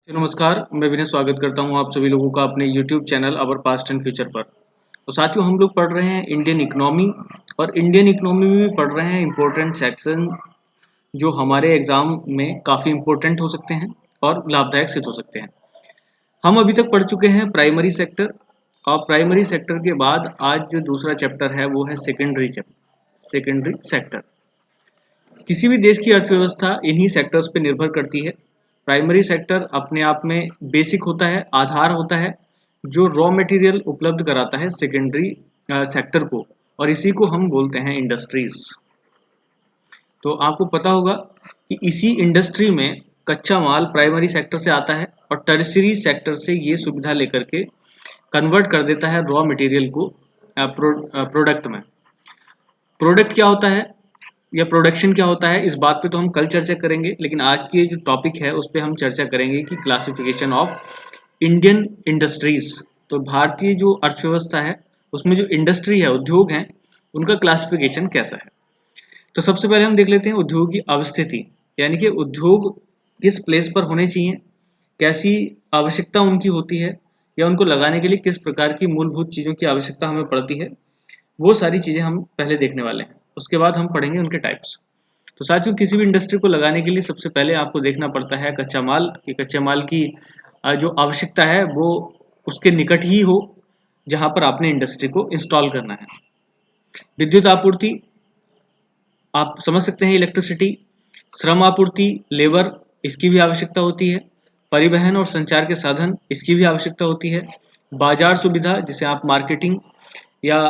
नमस्कार, मैं विनय स्वागत करता हूँ आप सभी लोगों का अपने YouTube channel our past and future पर। तो साथियों, हम लोग पढ़ रहे हैं इंडियन इकोनॉमी और इंडियन इकोनॉमी में भी पढ़ रहे हैं इम्पोर्टेंट सेक्शन जो हमारे एग्जाम में काफ़ी इम्पोर्टेंट हो सकते हैं और लाभदायक सिद्ध हो सकते हैं। हम अभी तक पढ़ चुके हैं प्राइमरी सेक्टर और प्राइमरी सेक्टर के बाद आज जो दूसरा चैप्टर है वो है सेकेंडरी सेक्टर। किसी भी देश की अर्थव्यवस्था इन्हीं सेक्टर्स पे निर्भर करती है। प्राइमरी सेक्टर अपने आप में बेसिक होता है, आधार होता है, जो रॉ मटेरियल उपलब्ध कराता है सेकेंडरी सेक्टर को, और इसी को हम बोलते हैं इंडस्ट्रीज। तो आपको पता होगा कि इसी इंडस्ट्री में कच्चा माल प्राइमरी सेक्टर से आता है और टर्शियरी सेक्टर से ये सुविधा लेकर के कन्वर्ट कर देता है रॉ मटेरियल को प्रोडक्ट में। प्रोडक्ट क्या होता है या प्रोडक्शन क्या होता है, इस बात पे तो हम कल चर्चा करेंगे, लेकिन आज की जो टॉपिक है उस पर हम चर्चा करेंगे कि क्लासिफिकेशन ऑफ इंडियन इंडस्ट्रीज। तो भारतीय जो अर्थव्यवस्था है उसमें जो इंडस्ट्री है, उद्योग हैं, उनका क्लासिफिकेशन कैसा है। तो सबसे पहले हम देख लेते हैं उद्योग की अवस्थिति, यानी कि उद्योग किस प्लेस पर होने चाहिए, कैसी आवश्यकता उनकी होती है, या उनको लगाने के लिए किस प्रकार की मूलभूत चीज़ों की आवश्यकता हमें पड़ती है। वो सारी चीज़ें हम पहले देखने वाले हैं, उसके बाद हम पढ़ेंगे उनके टाइप्स। तो साथियों, किसी भी इंडस्ट्री को लगाने के लिए सबसे पहले आपको देखना पड़ता है कच्चा माल, कि कच्चे माल की जो आवश्यकता है वो उसके निकट ही हो जहां पर आपने इंडस्ट्री को इंस्टॉल करना है। विद्युत आपूर्ति, आप समझ सकते हैं, इलेक्ट्रिसिटी। श्रम आपूर्ति, लेबर, इसकी भी आवश्यकता होती है। परिवहन और संचार के साधन, इसकी भी आवश्यकता होती है। बाजार सुविधा, जिसे आप मार्केटिंग या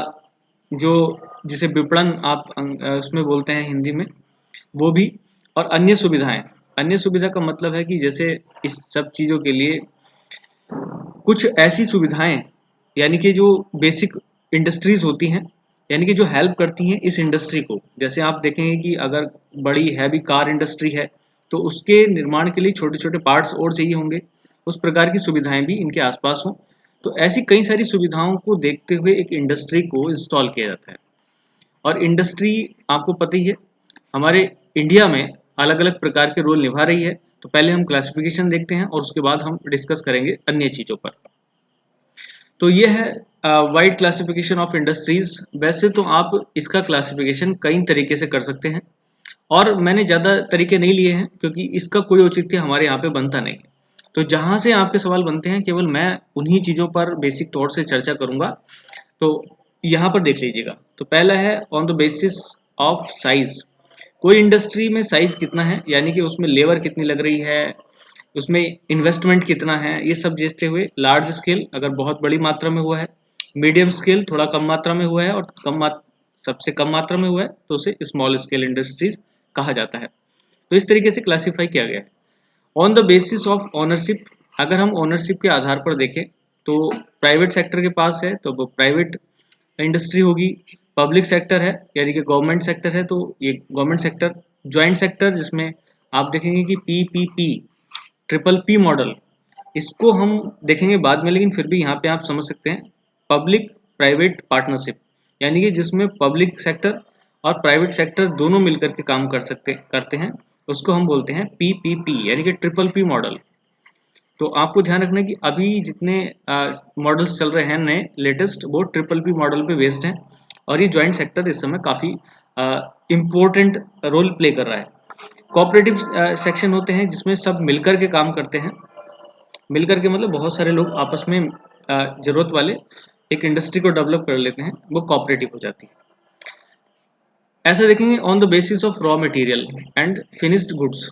जो जिसे विपणन आप उसमें बोलते हैं हिंदी में, वो भी। और अन्य सुविधाएं, अन्य सुविधा का मतलब है कि जैसे इस सब चीज़ों के लिए कुछ ऐसी सुविधाएं, यानी कि जो बेसिक इंडस्ट्रीज होती हैं, यानी कि जो हेल्प करती हैं इस इंडस्ट्री को। जैसे आप देखेंगे कि अगर बड़ी हैवी कार इंडस्ट्री है तो उसके निर्माण के लिए छोटे छोटे पार्ट्स और चाहिए होंगे, उस प्रकार की सुविधाएं भी इनके आसपास हों। तो ऐसी कई सारी सुविधाओं को देखते हुए एक इंडस्ट्री को इंस्टॉल किया जाता है। और इंडस्ट्री आपको पता ही है हमारे इंडिया में अलग अलग प्रकार के रोल निभा रही है। तो पहले हम क्लासिफिकेशन देखते हैं और उसके बाद हम डिस्कस करेंगे अन्य चीज़ों पर। तो ये है वाइड क्लासिफिकेशन ऑफ इंडस्ट्रीज। वैसे तो आप इसका क्लासिफिकेशन कई तरीके से कर सकते हैं और मैंने ज़्यादा तरीके नहीं लिए हैं क्योंकि इसका कोई औचित्य हमारे यहाँ पे बनता नहीं है। तो जहाँ से आपके सवाल बनते हैं केवल मैं उन्हीं चीज़ों पर बेसिक तौर से चर्चा करूँगा। तो यहाँ पर देख लीजिएगा। तो पहला है on the basis of size. कोई इंडस्ट्री में साइज कितना है, यानी कि उसमें लेबर कितनी लग रही है, उसमें इन्वेस्टमेंट कितना है, ये सब देखते हुए लार्ज स्केल अगर बहुत बड़ी मात्रा में हुआ है, मीडियम स्केल थोड़ा कम मात्रा में हुआ है, और सबसे कम मात्रा में हुआ है तो उसे स्मॉल स्केल इंडस्ट्रीज कहा जाता है। तो इस तरीके से क्लासीफाई किया गया है। On the basis of ownership, अगर हम ओनरशिप के आधार पर देखें तो प्राइवेट सेक्टर के पास है तो वो प्राइवेट इंडस्ट्री होगी। पब्लिक सेक्टर है यानी कि गवर्नमेंट सेक्टर है तो ये गवर्नमेंट सेक्टर। ज्वाइंट सेक्टर, जिसमें आप देखेंगे कि पीपीपी, ट्रिपल पी मॉडल, इसको हम देखेंगे बाद में, लेकिन फिर भी यहाँ पे आप समझ सकते हैं पब्लिक प्राइवेट पार्टनरशिप, यानी कि जिसमें पब्लिक सेक्टर और प्राइवेट सेक्टर दोनों मिलकर के काम करते हैं, उसको हम बोलते हैं पीपीपी यानी कि ट्रिपल पी मॉडल। तो आपको ध्यान रखना है कि अभी जितने मॉडल्स चल रहे हैं नए लेटेस्ट, वो ट्रिपल पी मॉडल पे बेस्ड हैं और ये ज्वाइंट सेक्टर इस समय काफ़ी इम्पोर्टेंट रोल प्ले कर रहा है। कोऑपरेटिव सेक्शन होते हैं जिसमें सब मिलकर के काम करते हैं। मिलकर के मतलब बहुत सारे लोग आपस में ज़रूरत वाले एक इंडस्ट्री को डेवलप कर लेते हैं, वो कोऑपरेटिव हो जाती है। ऐसा देखेंगे on the basis of raw material and finished goods.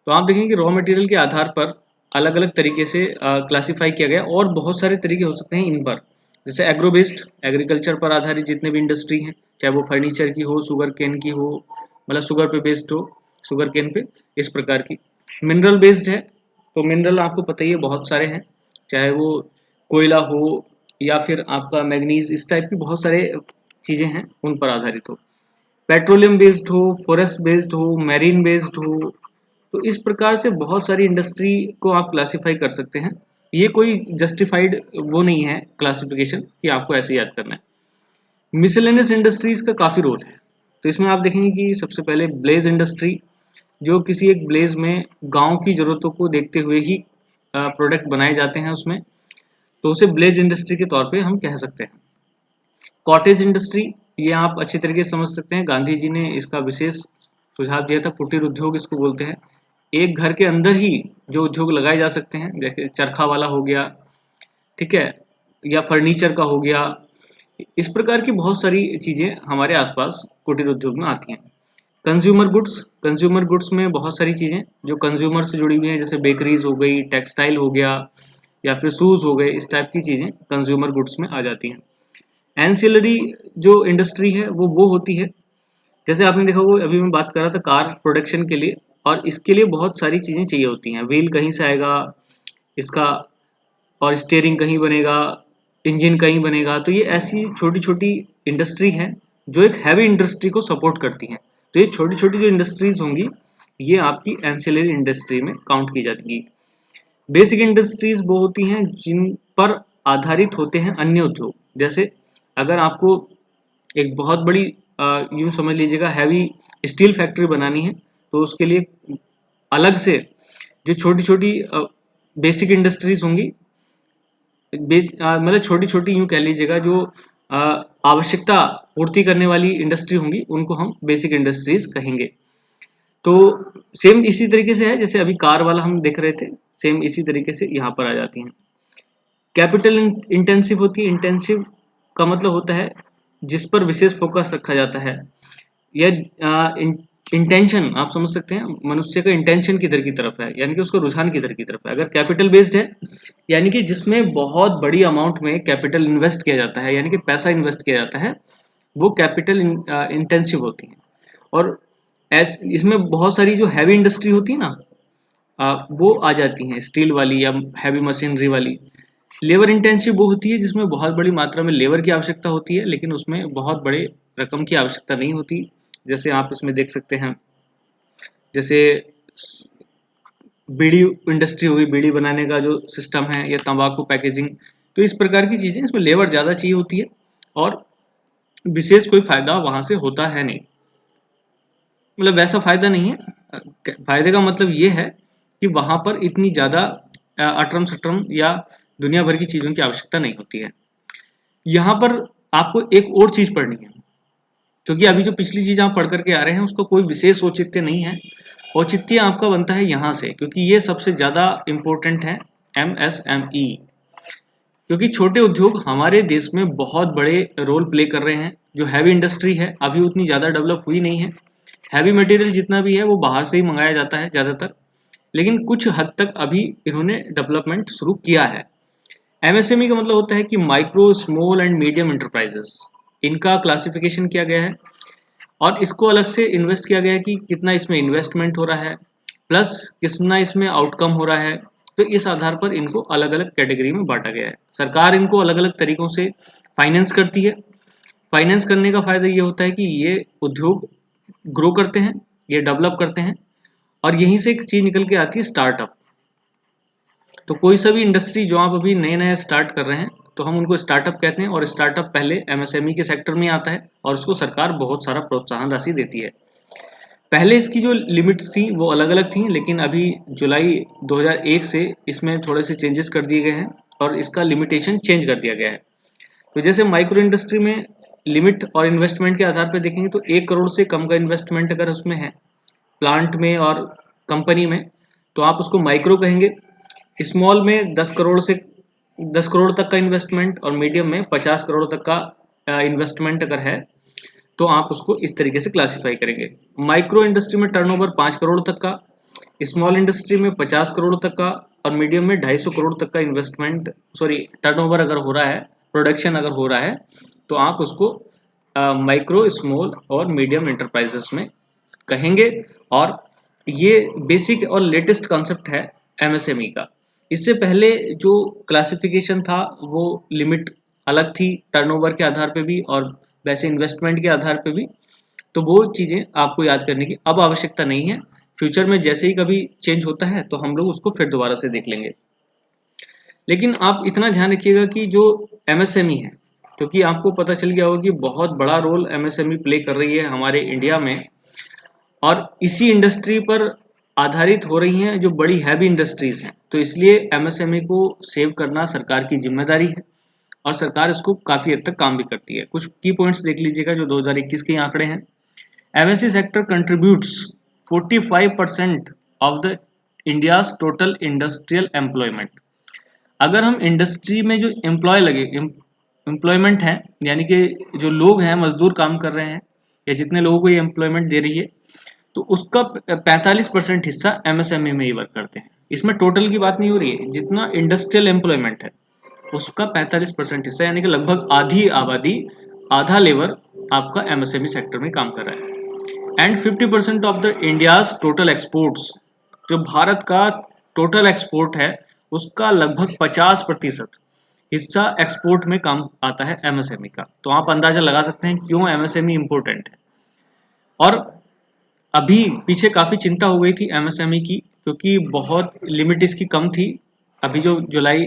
तो आप देखेंगे कि रॉ मटेरियल के आधार पर अलग अलग तरीके से क्लासिफाई किया गया और बहुत सारे तरीके हो सकते हैं इन पर। जैसे एग्रो बेस्ड, एग्रीकल्चर पर आधारित जितने भी इंडस्ट्री हैं, चाहे वो फर्नीचर की हो, शुगर केन की हो, मतलब शुगर पे बेस्ड हो, शुगर केन पे, इस प्रकार की। मिनरल बेस्ड है तो मिनरल आपको पता ही है बहुत सारे हैं, चाहे वो कोयला हो या फिर आपका मैग्नीज, इस टाइप की बहुत सारे चीज़ें हैं उन पर आधारित हो। पेट्रोलियम बेस्ड हो, फॉरेस्ट बेस्ड हो, मैरीन बेस्ड हो, तो इस प्रकार से बहुत सारी इंडस्ट्री को आप क्लासिफाई कर सकते हैं। ये कोई जस्टिफाइड वो नहीं है क्लासिफिकेशन कि आपको ऐसे याद करना है। मिसलेनियस इंडस्ट्रीज का काफ़ी रोल है। तो इसमें आप देखेंगे कि सबसे पहले ब्लेज इंडस्ट्री, जो किसी एक ब्लेज में गांव की ज़रूरतों को देखते हुए ही प्रोडक्ट बनाए जाते हैं उसमें, तो उसे विलेज इंडस्ट्री के तौर पे हम कह सकते हैं। कॉटेज इंडस्ट्री, ये आप अच्छी तरीके से समझ सकते हैं, गांधी जी ने इसका विशेष सुझाव दिया था। कुटीर उद्योग इसको बोलते हैं। एक घर के अंदर ही जो उद्योग लगाए जा सकते हैं, जैसे चरखा वाला हो गया, ठीक है, या फर्नीचर का हो गया, इस प्रकार की बहुत सारी चीजें हमारे आसपास कुटीर उद्योग में आती हैं। कंज्यूमर गुड्स में बहुत सारी चीजें जो कंज्यूमर से जुड़ी हुई हैं, जैसे बेकरीज हो गई, टेक्सटाइल हो गया, या फिर शूज हो गए, इस टाइप की चीजें कंज्यूमर गुड्स में आ जाती हैं। एंसिलरी जो इंडस्ट्री है वो होती है, जैसे आपने देखा होगा, अभी मैं बात कर रहा था कार प्रोडक्शन के लिए, और इसके लिए बहुत सारी चीजें चाहिए होती हैं। व्हील कहीं से आएगा इसका, और स्टीयरिंग कहीं बनेगा, इंजन कहीं बनेगा। तो ये ऐसी छोटी छोटी इंडस्ट्री है जो एक हैवी इंडस्ट्री को सपोर्ट करती हैं। तो ये छोटी छोटी जो इंडस्ट्रीज होंगी, ये आपकी एंसिलरी इंडस्ट्री में काउंट की जाएंगी। बेसिक इंडस्ट्रीज वो होती हैं जिन पर आधारित होते हैं अन्य उद्योग। जैसे अगर आपको एक बहुत बड़ी यूं समझ लीजिएगा हैवी स्टील फैक्ट्री बनानी है, तो उसके लिए अलग से जो छोटी छोटी बेसिक इंडस्ट्रीज होंगी, मतलब छोटी छोटी यूं कह लीजिएगा, जो आवश्यकता पूर्ति करने वाली इंडस्ट्री होंगी, उनको हम बेसिक इंडस्ट्रीज कहेंगे। तो सेम इसी तरीके से है, जैसे अभी कार वाला हम देख रहे थे, सेम इसी तरीके से यहाँ पर आ जाती हैं। कैपिटल इंटेंसिव होती है। इंटेंसिव का मतलब होता है जिस पर विशेष फोकस रखा जाता है, या इंटेंशन आप समझ सकते हैं, मनुष्य का इंटेंशन किधर की तरफ है, यानी कि उसका रुझान किधर की तरफ है। अगर कैपिटल बेस्ड है, यानी कि जिसमें बहुत बड़ी अमाउंट में कैपिटल इन्वेस्ट किया जाता है, यानी कि पैसा इन्वेस्ट किया जाता है, वो कैपिटल इंटेंसिव होती है। और इसमें बहुत सारी जो हैवी इंडस्ट्री होती है ना, वो आ जाती हैं, स्टील वाली या हैवी मशीनरी वाली। लेबर इंटेंसिव वो होती है जिसमें बहुत बड़ी मात्रा में लेबर की आवश्यकता होती है, लेकिन उसमें बहुत बड़े रकम की आवश्यकता नहीं होती। जैसे आप इसमें देख सकते हैं, जैसे बीड़ी इंडस्ट्री होगी, बीड़ी बनाने का जो सिस्टम है, या तंबाकू पैकेजिंग, तो इस प्रकार की चीजें, इसमें लेबर ज़्यादा चाहिए होती है, और विशेष कोई फायदा वहां से होता है नहीं। मतलब वैसा फायदा नहीं है। फायदे का मतलब ये है कि वहां पर इतनी ज़्यादा अटरम सटरम या दुनिया भर की चीज़ों की आवश्यकता नहीं होती है। यहाँ पर आपको एक और चीज़ पढ़नी है, क्योंकि अभी जो पिछली चीज़ आप पढ़ करके आ रहे हैं उसका कोई विशेष औचित्य नहीं है। औचित्य आपका बनता है यहाँ से, क्योंकि ये सबसे ज़्यादा इम्पोर्टेंट है, MSME। क्योंकि छोटे उद्योग हमारे देश में बहुत बड़े रोल प्ले कर रहे हैं। जो हैवी इंडस्ट्री है अभी उतनी ज़्यादा डेवलप हुई नहीं है। हैवी मटेरियल जितना भी है वो बाहर से ही मंगाया जाता है ज़्यादातर, लेकिन कुछ हद तक अभी इन्होंने डेवलपमेंट शुरू किया है। MSME का मतलब होता है कि micro small and medium enterprises, इनका क्लासिफिकेशन किया गया है, और इसको अलग से इन्वेस्ट किया गया है कि कितना इसमें इन्वेस्टमेंट हो रहा है, प्लस कितना इसमें आउटकम हो रहा है। तो इस आधार पर इनको अलग अलग कैटेगरी में बांटा गया है। सरकार इनको अलग अलग तरीकों से फाइनेंस करती है। फाइनेंस करने का फायदा ये होता है कि ये उद्योग ग्रो करते हैं, ये डेवलप करते हैं, और यहीं से एक चीज निकल के आती है, स्टार्टअप। तो कोई सा भी इंडस्ट्री जो आप अभी नए नए स्टार्ट कर रहे हैं, तो हम उनको स्टार्टअप कहते हैं, और स्टार्टअप पहले MSME के सेक्टर में आता है, और उसको सरकार बहुत सारा प्रोत्साहन राशि देती है। पहले इसकी जो लिमिट्स थी वो अलग अलग थी, लेकिन अभी जुलाई 2001 से इसमें थोड़े से चेंजेस कर दिए गए हैं, और इसका लिमिटेशन चेंज कर दिया गया है। तो जैसे माइक्रो इंडस्ट्री में लिमिट और इन्वेस्टमेंट के आधार पर देखेंगे, तो 1 करोड़ से कम का इन्वेस्टमेंट अगर उसमें है, प्लांट में और कंपनी में, तो आप उसको माइक्रो कहेंगे। स्मॉल में 10 करोड़ तक का इन्वेस्टमेंट, और मीडियम में 50 करोड़ तक का इन्वेस्टमेंट अगर है, तो आप उसको इस तरीके से क्लासिफाई करेंगे। माइक्रो इंडस्ट्री में टर्नओवर 5 करोड़ तक का, स्मॉल इंडस्ट्री में 50 करोड़ तक का, और मीडियम में 250 करोड़ तक का इन्वेस्टमेंट, सॉरी टर्नओवर अगर हो रहा है, प्रोडक्शन अगर हो रहा है, तो आप उसको माइक्रो, स्मॉल और मीडियम एंटरप्राइजेस में कहेंगे। और ये बेसिक और लेटेस्ट कॉन्सेप्ट है MSME का। इससे पहले जो क्लासिफिकेशन था वो लिमिट अलग थी, टर्नओवर के आधार पे भी और वैसे इन्वेस्टमेंट के आधार पे भी। तो वो चीज़ें आपको याद करने की अब आवश्यकता नहीं है। फ्यूचर में जैसे ही कभी चेंज होता है तो हम लोग उसको फिर दोबारा से देख लेंगे। लेकिन आप इतना ध्यान रखिएगा कि जो MSME है, क्योंकि आपको पता चल गया होगा कि बहुत बड़ा रोल MSME प्ले कर रही है हमारे इंडिया में, और इसी इंडस्ट्री पर आधारित हो रही हैं जो बड़ी हैवी इंडस्ट्रीज हैं। तो इसलिए एमएसएमई को सेव करना सरकार की जिम्मेदारी है और सरकार इसको काफी हद तक काम भी करती है। कुछ की पॉइंट्स देख लीजिएगा जो 2021 के आंकड़े हैं। MSE sector contributes 45% of the India's total industrial employment. अगर हम इंडस्ट्री में जो एम्प्लॉयमेंट है, यानी कि जो लोग हैं, मजदूर काम कर रहे हैं या जितने लोगों को ये एम्प्लॉयमेंट दे रही है, तो उसका 45% हिस्सा एमएसएमई में ही वर्क करते हैं। इसमें टोटल की बात नहीं हो रही है, जितना इंडस्ट्रियल एम्प्लॉयमेंट है उसका 45% हिस्सा, यानी कि लगभग आधी आबादी, आधा लेबर आपका एमएसएमई सेक्टर में काम कर रहा है। And 50% of the India's total exports, जो भारत का टोटल एक्सपोर्ट है उसका लगभग 50% हिस्सा एक्सपोर्ट में काम आता है एमएसएमई का। तो आप अंदाजा लगा सकते हैं क्यों एमएसएमई इंपॉर्टेंट है। और अभी पीछे काफी चिंता हो गई थी एमएसएमई की, क्योंकि बहुत लिमिट इसकी कम थी। अभी जो जुलाई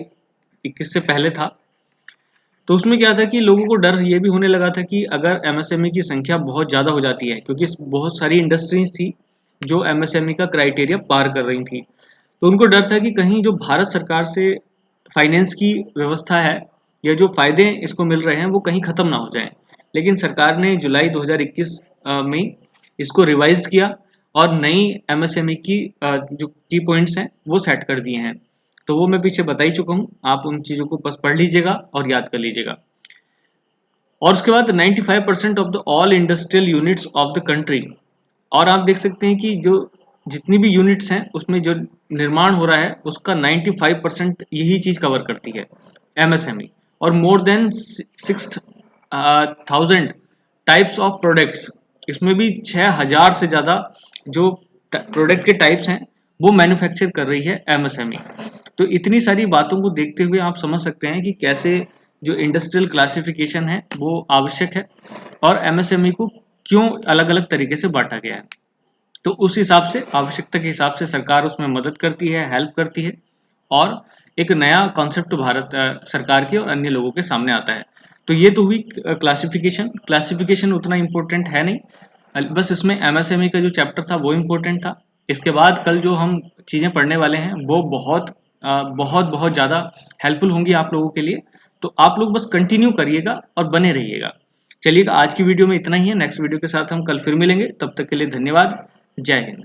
21 से पहले था, तो उसमें क्या था कि लोगों को डर ये भी होने लगा था कि अगर एमएसएमई की संख्या बहुत ज़्यादा हो जाती है, क्योंकि बहुत सारी इंडस्ट्रीज थी जो एमएसएमई का क्राइटेरिया पार कर रही थी, तो उनको डर था कि कहीं जो भारत सरकार से फाइनेंस की व्यवस्था है या जो फायदे इसको मिल रहे हैं वो कहीं ख़त्म ना हो जाएं। लेकिन सरकार ने जुलाई 2021 में इसको रिवाइज किया और नई एमएसएमई की जो की पॉइंट्स हैं वो सेट कर दिए हैं। तो वो मैं पीछे बता ही चुका हूँ, आप उन चीज़ों को बस पढ़ लीजिएगा और याद कर लीजिएगा। और उसके बाद 95% of the all industrial units of the country, और आप देख सकते हैं कि जो जितनी भी यूनिट्स हैं उसमें जो निर्माण हो रहा है उसका 95% यही चीज़ कवर करती है एमएसएमई। और more than 6,000 types of products, इसमें भी 6,000 से ज़्यादा जो प्रोडक्ट के टाइप्स हैं वो मैन्युफैक्चर कर रही है एमएसएमई। तो इतनी सारी बातों को देखते हुए आप समझ सकते हैं कि कैसे जो इंडस्ट्रियल क्लासिफिकेशन है वो आवश्यक है और एमएसएमई को क्यों अलग अलग तरीके से बांटा गया है। तो उस हिसाब से, आवश्यकता के हिसाब से सरकार उसमें मदद करती है, हेल्प करती है और एक नया कॉन्सेप्ट भारत सरकार के और अन्य लोगों के सामने आता है। तो ये तो हुई क्लासिफिकेशन उतना इम्पोर्टेंट है नहीं, बस इसमें एमएसएमई का जो चैप्टर था वो इम्पोर्टेंट था। इसके बाद कल जो हम चीज़ें पढ़ने वाले हैं वो बहुत बहुत बहुत ज़्यादा हेल्पफुल होंगी आप लोगों के लिए। तो आप लोग बस कंटिन्यू करिएगा और बने रहिएगा। चलिएगा, आज की वीडियो में इतना ही है। नेक्स्ट वीडियो के साथ हम कल फिर मिलेंगे। तब तक के लिए धन्यवाद। जय हिंद।